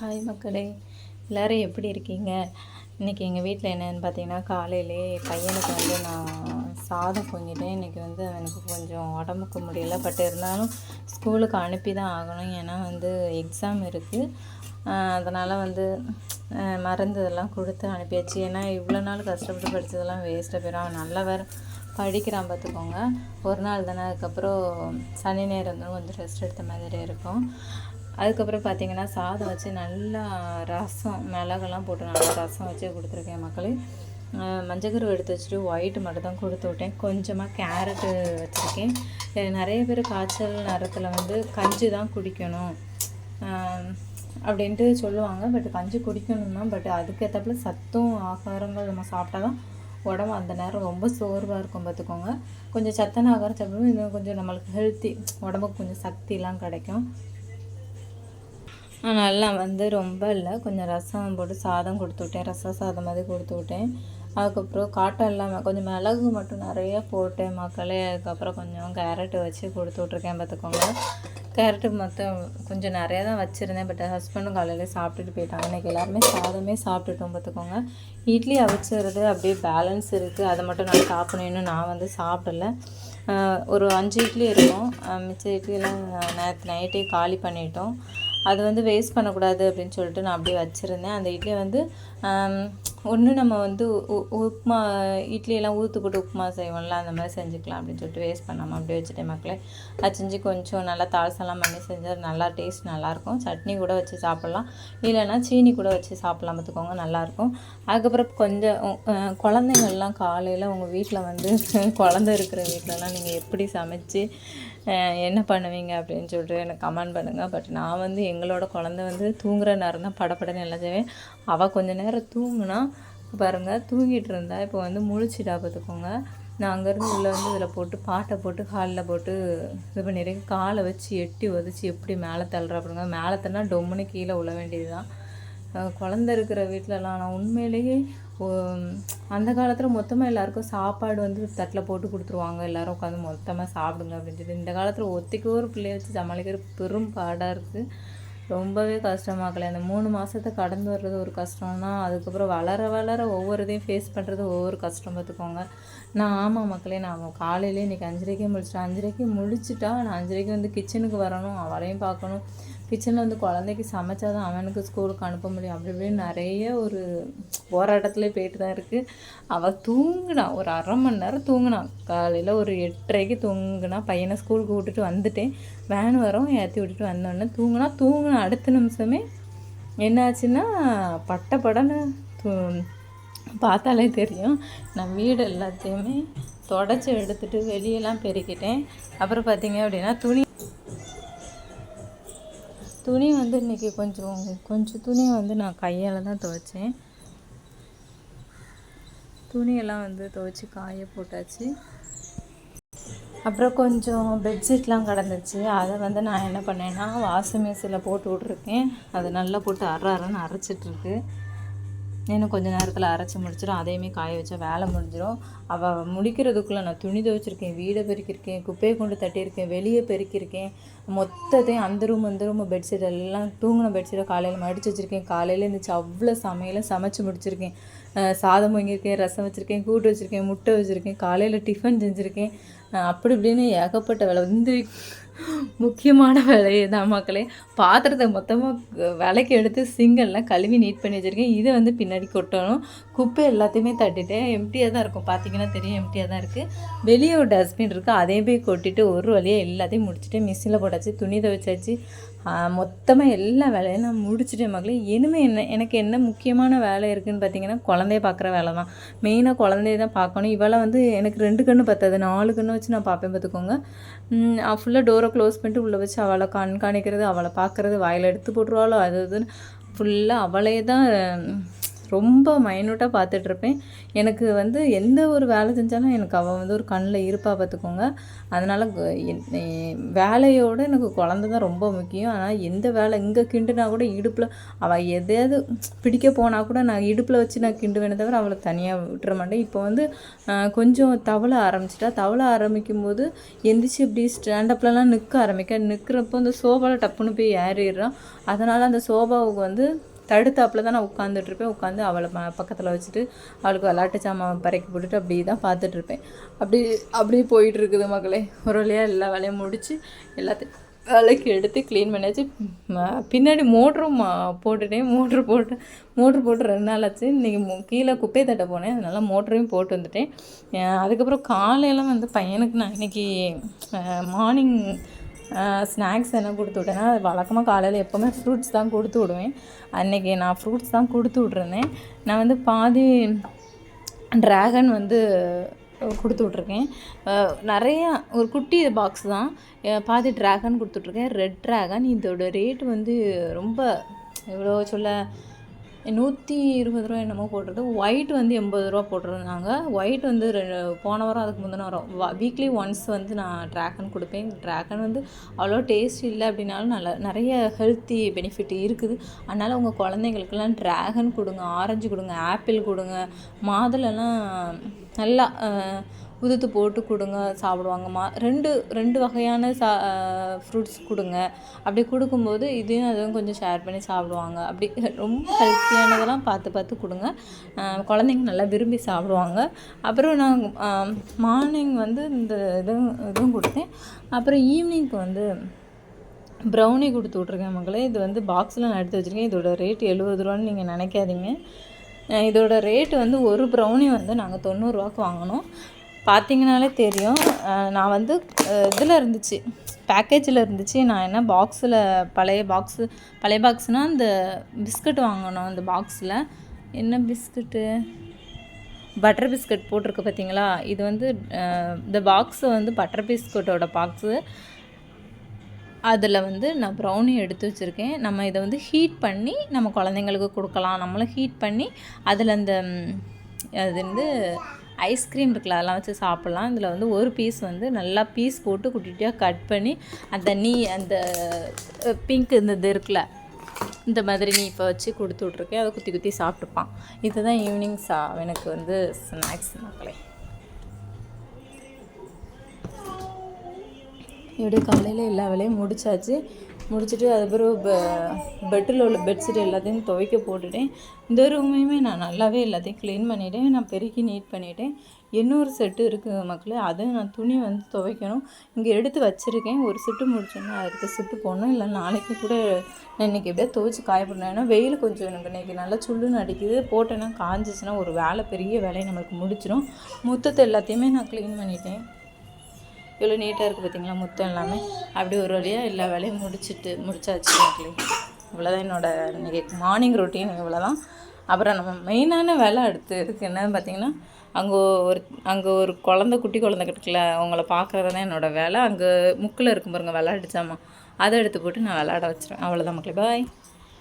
Hi மக்களே, எல்லோரும் எப்படி இருக்கீங்க? இன்றைக்கி எங்கள் வீட்டில் என்னென்னு பார்த்தீங்கன்னா, காலையிலே பையனுக்கு நான் சாதம் பொங்கிட்டேன். இன்றைக்கி அவனுக்கு கொஞ்சம் உடம்புக்கு முடியலை. பட் இருந்தாலும் ஸ்கூலுக்கு அனுப்பி தான் ஆகணும். ஏன்னா எக்ஸாம் இருக்குது. அதனால் மருந்து இதெல்லாம் கொடுத்து அனுப்பியாச்சு. ஏன்னா இவ்வளோ நாள் கஷ்டப்பட்டு படித்ததெல்லாம் வேஸ்ட்டாக போயிடும். அவன் நல்லா வேறு படிக்கிறான் பார்த்துக்கோங்க. ஒரு நாள் தானே, அதுக்கப்புறம் சனி நேரம் கொஞ்சம் ரெஸ்ட் எடுத்த மாதிரி இருக்கும். அதுக்கப்புறம் பார்த்திங்கன்னா சாதம் வச்சு நல்லா ரசம் மிளகெல்லாம் போட்டு நல்லா ரசம் வச்சு கொடுத்துருக்கேன் மக்களே. மஞ்சக்கரு எடுத்து வச்சுட்டு ஒயிட்டு மட்டும் தான் கொடுத்து விட்டேன். கொஞ்சமாக கேரட்டு வச்சுருக்கேன். நிறைய பேர் காய்ச்சல் நேரத்தில் கஞ்சி தான் குடிக்கணும் அப்படின்ட்டு சொல்லுவாங்க. பட் கஞ்சி குடிக்கணும் தான். பட் அதுக்கேற்றப்பல சத்தும் ஆகாரங்கள் நம்ம சாப்பிட்டா தான் உடம்பு அந்த நேரம் ரொம்ப சோர்வாக இருக்கும் பார்த்துக்கோங்க. கொஞ்சம் சத்தான ஆகாரம் சாப்பிடுவோம். இன்னும் கொஞ்சம் நம்மளுக்கு ஹெல்த்தி, உடம்புக்கு கொஞ்சம் சக்திலாம் கிடைக்கும். நல்லா ரொம்ப இல்லை, கொஞ்சம் ரசம் போட்டு சாதம் கொடுத்து விட்டேன். ரசம் சாதம் மாதிரி கொடுத்து விட்டேன். அதுக்கப்புறம் காட்டம் இல்லாமல் கொஞ்சம் மிளகு மட்டும் நிறைய போட்டேன் மக்களே. அதுக்கப்புறம் கொஞ்சம் கேரட்டு வச்சு கொடுத்து விட்ருக்கேன் பார்த்துக்கோங்க. கேரட்டு மொத்தம் கொஞ்சம் நிறையா தான் வச்சுருந்தேன். பட் ஹஸ்பண்டும் காலையில் சாப்பிட்டுட்டு போயிட்டாங்க. இன்றைக்கி எல்லாருமே சாதமே சாப்பிட்டுட்டோம் பார்த்துக்கோங்க. இட்லி அவிச்சிருது அப்படியே பேலன்ஸ் இருக்குது. அதை மட்டும் நான் சாப்பிடணும். நான் சாப்பிடல. ஒரு 5 இட்லி இருக்கும். மிச்ச இட்லியெல்லாம் நேற்று நைட்டே காலி பண்ணிட்டோம். அது வேஸ்ட் பண்ணக்கூடாது அப்படின்னு சொல்லிட்டு நான் அப்படியே வச்சுருந்தேன். அந்த இட்லியை ஒன்று நம்ம உப்புமா, இட்லியெல்லாம் ஊற்று போட்டு உப்புமா செய்வோம்ல, அந்த மாதிரி செஞ்சுக்கலாம் அப்படின்னு சொல்லிட்டு வேஸ்ட் பண்ணாமல் அப்படியே வச்சுட்டேன் மக்களே. அது செஞ்சு கொஞ்சம் நல்லா தாளசெல்லாம் பண்ணி செஞ்சால் நல்லா டேஸ்ட் நல்லாயிருக்கும். சட்னி கூட வச்சு சாப்பிட்லாம், இல்லைன்னா சீனி கூட வச்சு சாப்பிட்லாம் பார்த்துக்கோங்க, நல்லாயிருக்கும். அதுக்கப்புறம் கொஞ்சம் குழந்தைங்கள்லாம் காலையில் உங்கள் வீட்டில் குழந்தை இருக்கிற வீட்டிலலாம் நீங்கள் எப்படி சமைச்சு என்ன பண்ணுவீங்க அப்படின்னு சொல்லிட்டு எனக்கு கமெண்ட் பண்ணுங்கள். பட் நான் எங்களோட குழந்தை தூங்குகிற நேரம் தான் படப்படன்னு எல்லாம் செய்வேன். அவள் கொஞ்சம் நேரம் தூங்குனா பாருங்கள், தூங்கிட்டு இருந்தா இப்போ முழிச்சிட்டா பார்த்துக்கோங்க. நான் அங்கேருந்து உள்ளே இதில் போட்டு பாட்டை போட்டு ஹாலில் போட்டு இது பண்ணிடுறேன். காலை வச்சு எட்டி உதச்சி எப்படி மேலே தள்ளுறா அப்படிங்க. மேலே தள்ளா டொம்முன்னு கீழே உள்ள வேண்டியது தான். குழந்த இருக்கிற வீட்டிலலாம் நான் உண்மையிலேயே அந்த காலத்தில் மொத்தமாக எல்லாேருக்கும் சாப்பாடு தட்டில் போட்டு கொடுத்துருவாங்க. எல்லோரும் உட்காந்து மொத்தமாக சாப்பிடுங்க அப்படின்னு சொல்லி. இந்த காலத்தில் ஒத்திக்க ஒரு பிள்ளைய வச்சு சமாளிக்கிற பெரும் பாடாக இருக்குது. ரொம்பவே கஷ்டமாக்கலை. அந்த 3 மாதத்தை கடந்து வர்றது ஒரு கஷ்டம்னா, அதுக்கப்புறம் வளர வளர ஒவ்வொரு இதையும் ஃபேஸ் பண்ணுறது ஒவ்வொரு கஷ்டம் பார்த்துக்கோங்க. நான் ஆமாம் மக்களே, நான் காலையிலே இன்றைக்கி 5:30 முழிச்சிட்டேன். 5:30 முழிச்சிட்டா நான் 5:30 கிச்சனுக்கு வரணும், அவளையும் பார்க்கணும். கிச்சனில் குழந்தைக்கு சமைச்சா தான் அவனுக்கு ஸ்கூலுக்கு அனுப்ப முடியும். அப்படி இப்படின்னு நிறைய ஒரு போராட்டத்துலேயே போயிட்டு தான் இருக்குது. அவள் தூங்கினா ஒரு 1/2 மணி நேரம் தூங்கினான். காலையில் ஒரு 8:30 தூங்கினா. பையனை ஸ்கூலுக்கு விட்டுட்டு வந்துட்டேன். வேன் வரும், ஏற்றி விட்டுட்டு வந்தோடனே தூங்கினா அடுத்த நிமிஷமே என்னாச்சுன்னா படன்னு பார்த்தாலே தெரியும். நான் வீடு எல்லாத்தையுமே தொடச்சி எடுத்துகிட்டு வெளியெல்லாம் பெருக்கிட்டேன். அப்புறம் பார்த்திங்க அப்படின்னா துணி இன்றைக்கி கொஞ்சம் துணியை நான் கையால் தான் துவைச்சேன். துணியெல்லாம் துவைச்சி காய போட்டாச்சு. அப்புறம் கொஞ்சம் பெட்ஷீட்லாம் கிடந்துச்சு. அதை நான் என்ன பண்ணேன்னா வாஷிங் மிஷினில் போட்டு விட்ருக்கேன். அது நல்லா போட்டு அரைன்னு அரைச்சிட்ருக்கு. இன்னும் கொஞ்சம் நேரத்தில் அரைச்சி முடிச்சிடும். அதையுமே காய வச்சா வேலை முடிஞ்சிடும். அவள் முடிக்கிறதுக்குள்ளே நான் துணி துவைச்சிருக்கேன், வீடை பெருக்கியிருக்கேன், குப்பையை கொண்டு தட்டியிருக்கேன், வெளியே பெருக்கியிருக்கேன். மொத்தத்தையும் அந்த ரூம் பெட்ஷீட் எல்லாம் தூங்கின பெட்ஷீட்டை காலையில் மடித்து வச்சுருக்கேன். காலையில் இருந்துச்சு அவ்வளோ சமையலும் சமைச்சு முடிச்சிருக்கேன். சாதம் வாங்கியிருக்கேன், ரசம் வச்சுருக்கேன், கூட்டு வச்சுருக்கேன், முட்டை வச்சுருக்கேன், காலையில் டிஃபன் செஞ்சுருக்கேன். அப்படி இப்படின்னு ஏகப்பட்ட வேலை முக்கியமான வேலையே தான் மக்களே. பாத்திரத்தை மொத்தமாக விலைக்கு எடுத்து சிங்கெல்லாம் கழுவி நீட் பண்ணி வச்சுருக்கேன். இதை பின்னாடி கொட்டணும். குப்பை எல்லாத்தையுமே தட்டிட்டேன். எம்டியாக தான் இருக்கும், பார்த்திங்கன்னா தெரியும், எம்டியாக தான் இருக்குது. வெளியே ஒரு டஸ்ட்பின் இருக்குது, அதையும் போய் கொட்டிட்டு ஒரு வழியாக எல்லாத்தையும் முடிச்சுட்டு மிஷினில் போட்டாச்சு, துணி துவைச்சாச்சு. மொத்தமாக எல்லா வேலையும் நான் முடிச்சுட்டேன் மக்களே. இனிமேல் எனக்கு என்ன முக்கியமான வேலை இருக்குதுன்னு பார்த்தீங்கன்னா, குழந்தைய பார்க்குற வேலை தான். மெயினாக குழந்தைய தான் பார்க்கணும். இவளை எனக்கு 2 கண்ணு பத்தாது, 4 கண்ணு வச்சு நான் பார்ப்பேன் பார்த்துக்கோங்க. ஃபுல்லாக டோரை க்ளோஸ் பண்ணிட்டு உள்ளே வச்சு அவளை கண்காணிக்கிறது, அவளை பார்க்குறது, வாயில் எடுத்து போட்டுருவாளோ அது இதுன்னு ஃபுல்லாக அவளே தான் ரொம்ப மைன்யூட்டாக பார்த்துட்ருப்பேன். எனக்கு வந்து எந்த ஒரு வேலை செஞ்சாலும் எனக்கு அவள் வந்து ஒரு கண்ணில் இருப்பா பார்த்துக்கோங்க. அதனால் வேலையோடு எனக்கு குழந்த தான் ரொம்ப முக்கியம். ஆனால் எந்த வேலை இங்கே கிண்டுனா கூட இடுப்பில் அவள் எதையாவது பிடிக்க போனால் கூட நான் இடுப்பில் வச்சு நான் கிண்டுவேனே தவிர அவளை தனியாக விட்டுற மாட்டேன். இப்போ வந்து கொஞ்சம் தவள ஆரம்பிச்சிட்டா. தவள ஆரம்பிக்கும்போது எந்திரிச்சு இப்படி ஸ்டாண்டப்லலாம் நிற்கிறப்போ அந்த சோபாவில் டப்புன்னு போய் ஏறிடுறான். அதனால் அந்த சோபாவுக்கு வந்து தடுத்தாப்பில் தான் நான் உட்காந்துட்ருப்பேன். உட்காந்து அவளை பக்கத்தில் வச்சுட்டு அவளுக்கு விளாட்டு சாமான் பறக்கி போட்டுட்டு அப்படி தான் பார்த்துட்ருப்பேன். அப்படியே போயிட்டுருக்குது மக்களே. ஒரு வழியாக எல்லா வேலையும் முடித்து எல்லாத்தையும் விளக்கு எடுத்து க்ளீன் பண்ணியாச்சு. பின்னாடி மோட்டரும் போட்டுட்டேன். மோட்ரு போட்டு 2 நாள் ஆச்சு. இன்றைக்கி கீழே குப்பையை தட்ட போனேன். அதனால் மோட்டரையும் போட்டு வந்துட்டேன். அதுக்கப்புறம் காலையில் வந்து பையனுக்கு நான் இன்றைக்கி மார்னிங் ஸ்நாக்ஸ் என்ன கொடுத்து விட்டேன்னா, வழக்கமாக காலையில் எப்போவுமே ஃப்ரூட்ஸ் தான் கொடுத்து விடுவேன். அன்றைக்கி நான் ஃப்ரூட்ஸ் தான் கொடுத்து விட்ருந்தேன். நான் வந்து பாதி ட்ராகன் வந்து கொடுத்து விட்ருக்கேன். நிறையா ஒரு குட்டி பாக்ஸ் தான். பாதி ட்ராகன் கொடுத்துட்ருக்கேன். Red dragon. இதோட ரேட்டு வந்து ரொம்ப எவ்வளோ சொல்ல 120 ரூபா என்னமோ போட்டிருக்கு. ஒயிட் வந்து 80 ரூபா போட்டிருந்தாங்க. ஒயிட் வந்து போன வாரம் அதுக்கு முந்தின வாரம் வீக்லி ஒன்ஸ் வந்து நான் ட்ராகன் கொடுப்பேன். ட்ராகன் வந்து அவ்வளோ டேஸ்ட் இல்லை அப்படின்னாலும் நிறைய ஹெல்த்தி பெனிஃபிட் இருக்குது. அதனால் உங்கள் குழந்தைங்களுக்கெல்லாம் ட்ராகன் கொடுங்க, ஆரஞ்சு கொடுங்க, ஆப்பிள் கொடுங்க, மாதுளெல்லாம் நல்லா உதுத்து போட்டு கொடுங்க, சாப்பிடுவாங்க. ரெண்டு வகையான ஃப்ரூட்ஸ் கொடுங்க. அப்படி கொடுக்கும்போது இதையும் அதுவும் கொஞ்சம் ஷேர் பண்ணி சாப்பிடுவாங்க. அப்படி ரொம்ப ஹெல்த்தியானதெல்லாம் பார்த்து கொடுங்க. குழந்தைங்க நல்லா விரும்பி சாப்பிடுவாங்க. அப்புறம் நான் மார்னிங் வந்து இந்த இதுவும் கொடுத்தேன். அப்புறம் ஈவினிங்க்கு வந்து ப்ரௌனி கொடுத்து விட்ருக்கேன் மக்களே. இது வந்து பாக்ஸில் நான் எடுத்து வச்சுருக்கேன். இதோட ரேட் 70 ரூபான்னு நீங்கள் நினைக்காதீங்க. இதோட ரேட்டு வந்து ஒரு ப்ரௌனி வந்து நாங்கள் 90 ரூபாய்க்கு வாங்கினோம். பார்த்திங்கனாலே தெரியும். நான் வந்து இதில் இருந்துச்சு, பேக்கேஜில் இருந்துச்சு. நான் என்ன பாக்ஸில் பழைய பாக்ஸ்னால் இந்த பிஸ்கட் வாங்கினோம். இந்த பாக்ஸில் என்ன பிஸ்கட்டு, பட்டர் பிஸ்கட் போட்டிருக்கு பார்த்தீங்களா. இது வந்து இந்த பாக்ஸு வந்து பட்டர் பிஸ்கட்டோட பாக்ஸு. அதில் வந்து நான் ப்ரௌனி எடுத்து வச்சுருக்கேன். நம்ம இதை வந்து ஹீட் பண்ணி நம்ம குழந்தைங்களுக்கு கொடுக்கலாம். நம்மளும் ஹீட் பண்ணி அதில் அந்த அது வந்து ஐஸ்கிரீம் இருக்குல்ல, அதெல்லாம் வச்சு சாப்பிட்லாம். இதில் வந்து ஒரு பீஸ் வந்து நல்லா பீஸ் போட்டு குட்டியாக கட் பண்ணி அந்த பிங்க் இந்த இது இருக்குல்ல, இந்த மாதிரி நீ இப்போ வச்சு கொடுத்து விட்ருக்கேன். அதை குத்தி சாப்பிட்டுப்பான். இதுதான் ஈவினிங் எனக்கு வந்து ஸ்நாக்ஸ் மக்களே. எப்படியோ காலையில் எல்லா வேலையும் முடிச்சுட்டு அதுக்கப்புறம் பெட்டில் உள்ள பெட்ஷீட் எல்லாத்தையும் துவைக்க போட்டுட்டேன். இந்த ரூமையுமே நான் நல்லாவே எல்லாத்தையும் க்ளீன் பண்ணிவிட்டேன். நான் பெருக்கி நீட் பண்ணிவிட்டேன். இன்னொரு செட்டு இருக்குது மக்களே, அதுவும் நான் துணி வந்து துவைக்கணும். இங்கே எடுத்து வச்சுருக்கேன். ஒரு செட்டு முடிச்சோன்னா அடுத்த செட்டு போடணும். இல்லை நாளைக்கு கூட நான் இன்றைக்கி எப்படியா துவைச்சி காயப்படணும். ஏன்னா வெயில் கொஞ்சம் எனக்கு இன்றைக்கி நல்லா சுள்ளுன்னு அடிக்குது. போட்டேன்னா காஞ்சிச்சுன்னா ஒரு பெரிய வேலையை நம்மளுக்கு முடிச்சிடும். முத்தத்தை எல்லாத்தையுமே நான் க்ளீன் பண்ணிட்டேன். இவ்வளோ நீட்டாக இருக்குது பார்த்திங்களா முத்தம் எல்லாமே. அப்படி ஒரு வழியாக எல்லா வேலையும் முடிச்சாச்சு மக்களே. இவ்வளோதான் என்னோடய இன்றைக்கி மார்னிங் ரொட்டீன். இவ்வளோ தான். அப்புறம் நம்ம மெயினான வேலை அடுத்து இருக்குது என்னன்னு பார்த்திங்கன்னா, அங்கே ஒரு குட்டி குழந்தை இருக்குல்ல, அவங்கள பார்க்குறது தான் என்னோடய வேலை. அங்கே முக்கில் இருக்கும் பாருங்க விளையாடிச்சாமா, அதை எடுத்து போட்டு நான் விளையாட வச்சுருவேன். அவ்வளோதான் மக்களே. பாய்.